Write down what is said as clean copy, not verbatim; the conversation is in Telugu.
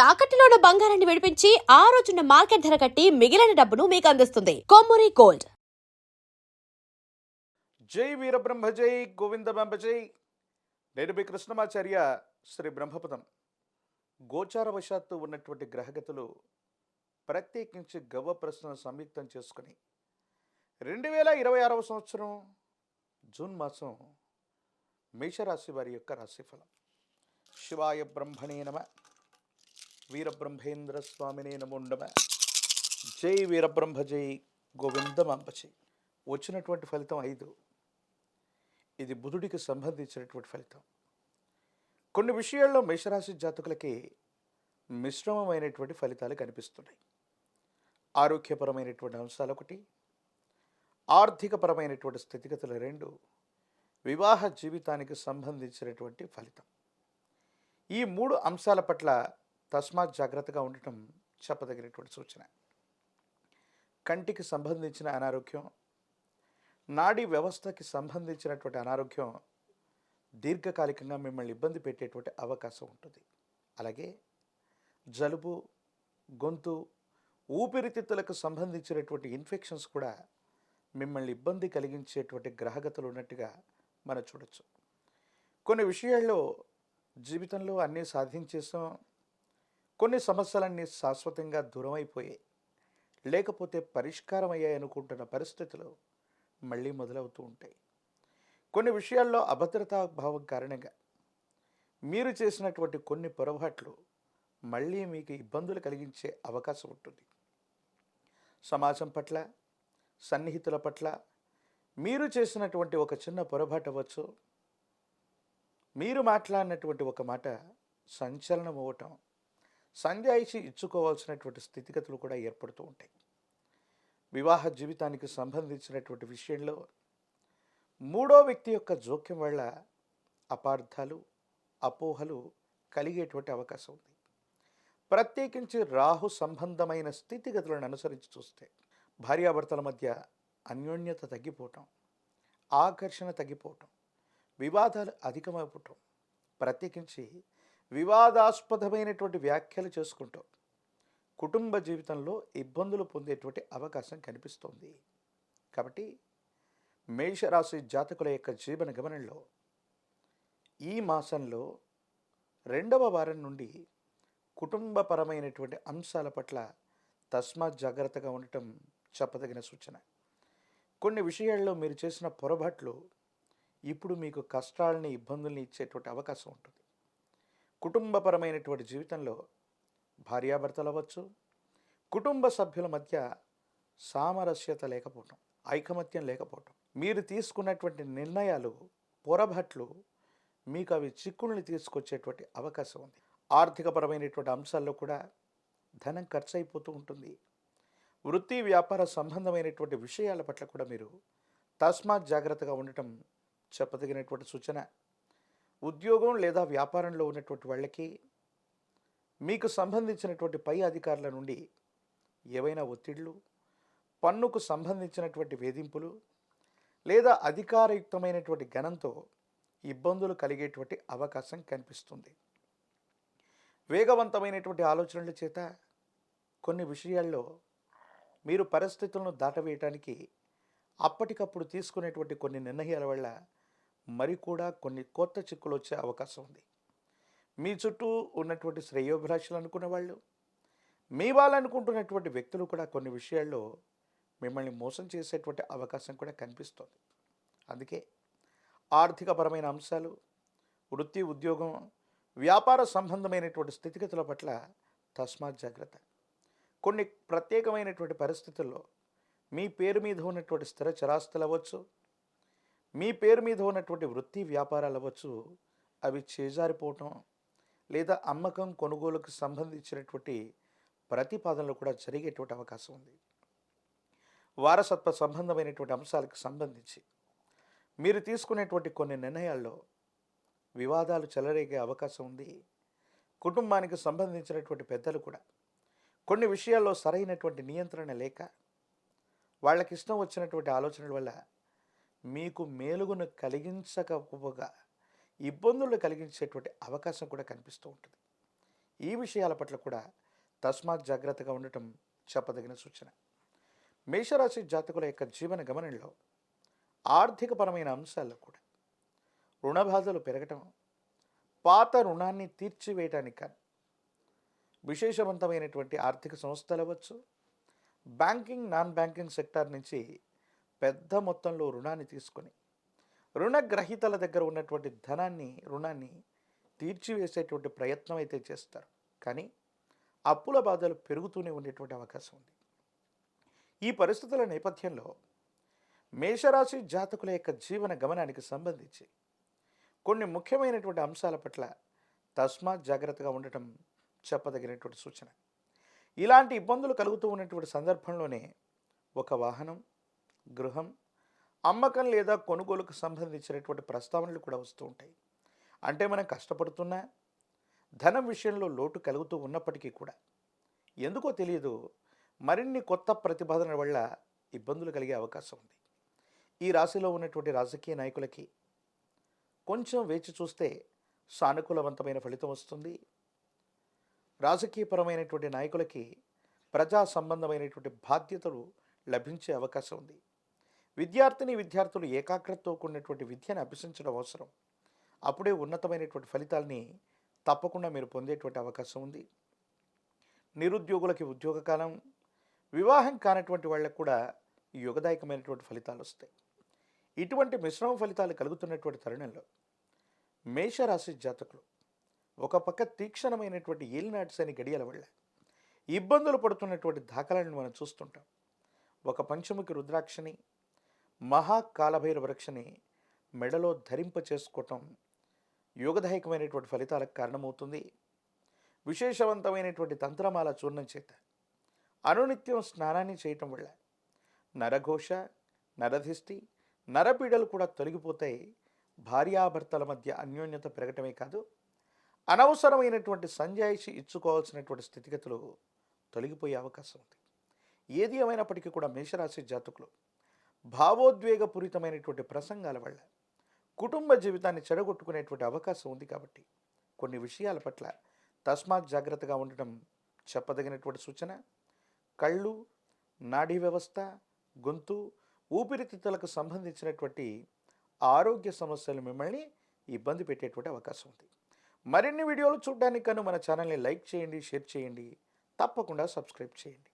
తాకట్టులో ఉన్న బంగారాన్ని విడిపించి ఆ రోజున్న మార్కెట్ ధర కట్టి మిగిలిన డబ్బును మీకు అందిస్తుంది కొమ్మూరి గోల్డ్. జై వీరబ్రహ్మ జై గోవిందబ్రహ్మ జై. నేను మీ కృష్ణమాచార్య. శ్రీ బ్రహ్మపదం. గోచారవశాత్తు ఉన్నటువంటి గ్రహగతులు ప్రత్యేకించి గవ్వ ప్రశ్నను సంయుక్తం చేసుకుని 2026 సంవత్సరం జూన్ మాసం మేషరాశి వారి యొక్క రాశిఫలం. శివాయ బ్రహ్మణే నమ, వీరబ్రహ్మేంద్ర స్వామినే నమో నమ. జై వీరబ్రహ్మ జై గోవిందమాంబ జై. వచ్చినటువంటి ఫలితం 5. ఇది బుధుడికి సంబంధించినటువంటి ఫలితం. కొన్ని విషయాల్లో మేషరాశి జాతకులకి మిశ్రమమైనటువంటి ఫలితాలు కనిపిస్తున్నాయి. ఆరోగ్యపరమైనటువంటి అంశాలు 1, ఆర్థికపరమైనటువంటి స్థితిగతులు 2, వివాహ జీవితానికి సంబంధించినటువంటి ఫలితం. ఈ 3 అంశాల పట్ల తస్మాత్ జాగ్రత్తగా ఉండటం చెప్పదగినటువంటి సూచన. కంటికి సంబంధించిన అనారోగ్యం, నాడీ వ్యవస్థకి సంబంధించినటువంటి అనారోగ్యం దీర్ఘకాలికంగా మిమ్మల్ని ఇబ్బంది పెట్టేటువంటి అవకాశం ఉంటుంది. అలాగే జలుబు, గొంతు, ఊపిరితిత్తులకు సంబంధించినటువంటి ఇన్ఫెక్షన్స్ కూడా మిమ్మల్ని ఇబ్బంది కలిగించేటువంటి గ్రహగతులు ఉన్నట్టుగా మనం చూడొచ్చు. కొన్ని విషయాల్లో జీవితంలో అన్నీ సాధించేసాం, కొన్ని సమస్యలన్నీ శాశ్వతంగా దూరం అయిపోయాయి, లేకపోతే పరిష్కారం అయ్యాయి అనుకుంటున్న పరిస్థితులు మళ్ళీ మొదలవుతూ ఉంటాయి. కొన్ని విషయాల్లో అభద్రతా భావం కారణంగా మీరు చేసినటువంటి కొన్ని పొరపాట్లు మళ్ళీ మీకు ఇబ్బందులు కలిగించే అవకాశం ఉంటుంది. సమాజం పట్ల, సన్నిహితుల పట్ల మీరు చేసినటువంటి ఒక చిన్న పొరపాటు అవ్వచ్చు, మీరు మాట్లాడినటువంటి ఒక మాట సంచలనం అవ్వటం, సంజాయిషి ఇచ్చుకోవాల్సినటువంటి స్థితిగతులు కూడా ఏర్పడుతూ ఉంటాయి. వివాహ జీవితానికి సంబంధించినటువంటి విషయంలో 3వ వ్యక్తి యొక్క జోక్యం వల్ల అపార్థాలు, అపోహలు కలిగేటువంటి అవకాశం ఉంది. ప్రత్యేకించి రాహు సంబంధమైన స్థితిగతులను అనుసరించి చూస్తే భార్యాభర్తల మధ్య అన్యోన్యత తగ్గిపోవటం, ఆకర్షణ తగ్గిపోవటం, వివాదాలు అధికమైపోవటం, ప్రత్యేకించి వివాదాస్పదమైనటువంటి వ్యాఖ్యలు చేసుకుంటూ కుటుంబ జీవితంలో ఇబ్బందులు పొందేటువంటి అవకాశం కనిపిస్తోంది. కాబట్టి మేషరాశి జాతకుల యొక్క జీవన గమనంలో ఈ మాసంలో 2వ వారం నుండి కుటుంబపరమైనటువంటి అంశాల పట్ల తస్మాత్ జాగ్రత్తగా ఉండటం చెప్పదగిన సూచన. కొన్ని విషయాల్లో మీరు చేసిన పొరపాట్లు ఇప్పుడు మీకు కష్టాలని, ఇబ్బందుల్ని ఇచ్చేటువంటి అవకాశం ఉంటుంది. కుటుంబపరమైనటువంటి జీవితంలో భార్యాభర్తలు అవ్వచ్చు, కుటుంబ సభ్యుల మధ్య సామరస్యత లేకపోవటం, ఐకమత్యం లేకపోవటం, మీరు తీసుకున్నటువంటి నిర్ణయాలు, పొరపాట్లు మీకు అవి చిక్కుల్ని తీసుకొచ్చేటువంటి అవకాశం ఉంది. ఆర్థికపరమైనటువంటి అంశాల్లో కూడా ధనం ఖర్చు అయిపోతూ ఉంటుంది. వృత్తి వ్యాపార సంబంధమైనటువంటి విషయాల పట్ల కూడా మీరు తస్మాత్ జాగ్రత్తగా ఉండటం చెప్పదగినటువంటి సూచన. ఉద్యోగం లేదా వ్యాపారంలో ఉన్నటువంటి వాళ్ళకి మీకు సంబంధించినటువంటి పై అధికారుల నుండి ఏవైనా ఒత్తిళ్లు, పన్నుకు సంబంధించినటువంటి వేధింపులు లేదా అధికారయుక్తమైనటువంటి గణంతో ఇబ్బందులు కలిగేటువంటి అవకాశం కనిపిస్తుంది. వేగవంతమైనటువంటి ఆలోచనల చేత కొన్ని విషయాల్లో మీరు పరిస్థితులను దాటవేయటానికి అప్పటికప్పుడు తీసుకునేటువంటి కొన్ని నిర్ణయాల వల్ల మరి కూడా కొన్ని కొత్త చిక్కులు వచ్చే అవకాశం ఉంది. మీ చుట్టూ ఉన్నటువంటి శ్రేయోభిలాషులు అనుకున్న వాళ్ళు, మీ వాళ్ళు అనుకుంటున్నటువంటి వ్యక్తులు కూడా కొన్ని విషయాల్లో మిమ్మల్ని మోసం చేసేటువంటి అవకాశం కూడా కనిపిస్తుంది. అందుకే ఆర్థికపరమైన అంశాలు, వృత్తి, ఉద్యోగం, వ్యాపార సంబంధమైనటువంటి స్థితిగతుల పట్ల తస్మాత్ జాగ్రత్త. కొన్ని ప్రత్యేకమైనటువంటి పరిస్థితుల్లో మీ పేరు మీద ఉన్నటువంటి స్థిర చరాస్తులు అవ్వచ్చు, మీ పేరు మీద ఉన్నటువంటి వృత్తి వ్యాపారాలు అవ్వచ్చు, అవి చేజారిపోవటం లేదా అమ్మకం, కొనుగోలుకు సంబంధించినటువంటి ప్రతిపాదనలు కూడా జరిగేటువంటి అవకాశం ఉంది. వారసత్వ సంబంధమైనటువంటి అంశాలకు సంబంధించి మీరు తీసుకునేటువంటి కొన్ని నిర్ణయాల్లో వివాదాలు చెలరేగే అవకాశం ఉంది. కుటుంబానికి సంబంధించినటువంటి పెద్దలు కూడా కొన్ని విషయాల్లో సరైనటువంటి నియంత్రణ లేక వాళ్ళకి ఇష్టం వచ్చినటువంటి ఆలోచనల వల్ల మీకు మేలుగును కలిగించకపోగా ఇబ్బందులు కలిగించేటువంటి అవకాశం కూడా కనిపిస్తూ ఉంటుంది. ఈ విషయాల పట్ల కూడా తస్మాత్ జాగ్రత్తగా ఉండటం చెప్పదగిన సూచన. మేషరాశి జాతకుల యొక్క జీవన గమనంలో ఆర్థికపరమైన అంశాల్లో కూడా రుణ బాధలు పెరగటం, పాత రుణాన్ని తీర్చివేయటానికి కానీ విశేషవంతమైనటువంటి ఆర్థిక సంస్థలు అవ్వచ్చు, బ్యాంకింగ్ నాన్ బ్యాంకింగ్ సెక్టార్ నుంచి పెద్ద మొత్తంలో రుణాన్ని తీసుకొని రుణగ్రహీతల దగ్గర ఉన్నటువంటి రుణాన్ని తీర్చివేసేటువంటి ప్రయత్నం అయితే చేస్తారు. కానీ అప్పుల బాధలు పెరుగుతూనే ఉండేటువంటి అవకాశం ఉంది. ఈ పరిస్థితుల నేపథ్యంలో మేషరాశి జాతకుల యొక్క జీవన గమనానికి సంబంధించి కొన్ని ముఖ్యమైనటువంటి అంశాల పట్ల తస్మాత్ జాగ్రత్తగా ఉండటం చెప్పదగినటువంటి సూచన. ఇలాంటి ఇబ్బందులు కలుగుతూ ఉన్నటువంటి సందర్భంలోనే ఒక వాహనం, గృహం అమ్మకం లేదా కొనుగోలుకు సంబంధించినటువంటి ప్రస్తావనలు కూడా వస్తూ ఉంటాయి. అంటే మనం కష్టపడుతున్నా ధనం విషయంలో లోటు కలుగుతూ ఉన్నప్పటికీ కూడా ఎందుకో తెలియదు మరిన్ని కొత్త ప్రతిపాదనల వల్ల ఇబ్బందులు కలిగే అవకాశం ఉంది. ఈ రాశిలో ఉన్నటువంటి రాజకీయ నాయకులకి కొంచెం వేచి చూస్తే సానుకూలవంతమైన ఫలితం వస్తుంది. రాజకీయపరమైనటువంటి నాయకులకి ప్రజా సంబంధమైనటువంటి బాధ్యతలు లభించే అవకాశం ఉంది. విద్యార్థులు ఏకాగ్రతతో కూడినటువంటి విద్యను అభ్యసించడం అవసరం. అప్పుడే ఉన్నతమైనటువంటి ఫలితాలని తప్పకుండా మీరు పొందేటువంటి అవకాశం ఉంది. నిరుద్యోగులకి ఉద్యోగ కాలం, వివాహం కానటువంటి వాళ్ళకు కూడా యుగదాయకమైనటువంటి ఫలితాలు వస్తాయి. ఇటువంటి మిశ్రమ ఫలితాలు కలుగుతున్నటువంటి తరుణంలో మేషరాశి జాతకులు ఒక పక్క తీక్షణమైనటువంటి ఏలినాటి శని గడియల వల్ల ఇబ్బందులు పడుతున్నటువంటి దాఖలాలను మనం చూస్తుంటాం. ఒక పంచముఖి రుద్రాక్షని, మహాకాలభైరవ వృక్షని మెడలో ధరింప చేసుకోవటం యోగదాయకమైనటువంటి ఫలితాలకు కారణమవుతుంది. విశేషవంతమైనటువంటి తంత్రమాల చూర్ణం చేత అనునిత్యం స్నానాన్ని చేయటం వల్ల నరఘోష, నరధిష్టి, నరపీడలు కూడా తొలగిపోతాయి. భార్యాభర్తల మధ్య అన్యోన్యత పెరగటమే కాదు, అనవసరమైనటువంటి సంజాయిషి ఇచ్చుకోవాల్సినటువంటి స్థితిగతులు తొలగిపోయే అవకాశం ఉంది. ఏది ఏమైనప్పటికీ కూడా మేషరాశి జాతకులు భావోద్వేగపూరితమైనటువంటి ప్రసంగాల వల్ల కుటుంబ జీవితాన్ని చెడగొట్టుకునేటువంటి అవకాశం ఉంది. కాబట్టి కొన్ని విషయాల పట్ల తస్మాత్ జాగ్రత్తగా ఉండటం చెప్పదగినటువంటి సూచన. కళ్ళు, నాడీ వ్యవస్థ, గొంతు, ఊపిరితిత్తులకు సంబంధించినటువంటి ఆరోగ్య సమస్యలు మిమ్మల్ని ఇబ్బంది పెట్టేటువంటి అవకాశం ఉంది. మరిన్ని వీడియోలు చూడడానికి మన ఛానల్ని లైక్ చేయండి, షేర్ చేయండి, తప్పకుండా సబ్స్క్రైబ్ చేయండి.